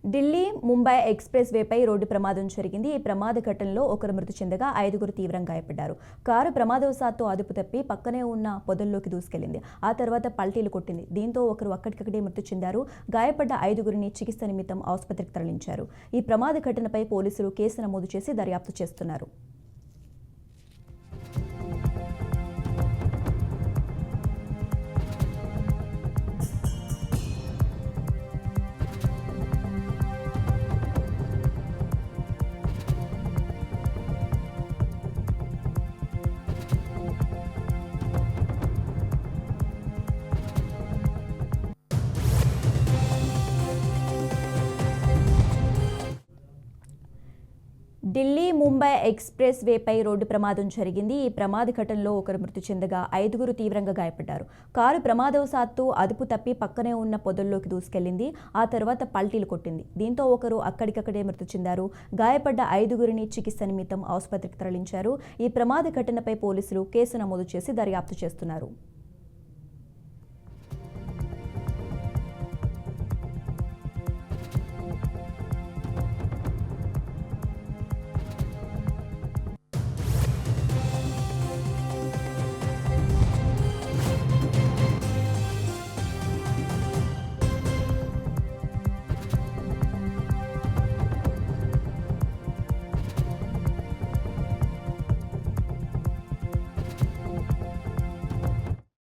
Delhi Mumbai express వేపై road ప్రమాదం జరిగింది. ఈ ప్రమాద ఘటనలో ఒకరు మృతి చెందగా 5గురు తీవ్రంగా గాయపడ్డారు. కారు ప్రమాదవశాత్తు అదుపు తప్పి పక్కనే ఉన్న పొదల్లోకి దూసుకెళ్లింది. ఆ తర్వాత పల్టీలు కొట్టింది. దీంతో ఒకరు అక్కడికక్కడే మృతి చెందారు. గాయపడ్డ 5గురిని చికిత్స నిమిత్తం ఆసుపత్రికి తరలించారు. ఈ ప్రమాద ఘటనపై పోలీసులు కేసు నమోదు చేసి దర్యాప్తు చేస్తున్నారు. ఢిల్లీ ముంబై ఎక్స్ప్రెస్ వేపై రోడ్డు ప్రమాదం జరిగింది. ఈ ప్రమాద ఘటనలో ఒకరు మృతి చెందగా 5గురు తీవ్రంగా గాయపడ్డారు. కారు ప్రమాదవశాత్తు అదుపు తప్పి పక్కనే ఉన్న పొదల్లోకి దూసుకెళ్లింది. ఆ తర్వాత పల్టీలు కొట్టింది. దీంతో ఒకరు అక్కడికక్కడే మృతి చెందారు. గాయపడ్డ 5గురిని చికిత్స నిమిత్తం ఆసుపత్రికి తరలించారు. ఈ ప్రమాద ఘటనపై పోలీసులు కేసు నమోదు చేసి దర్యాప్తు చేస్తున్నారు.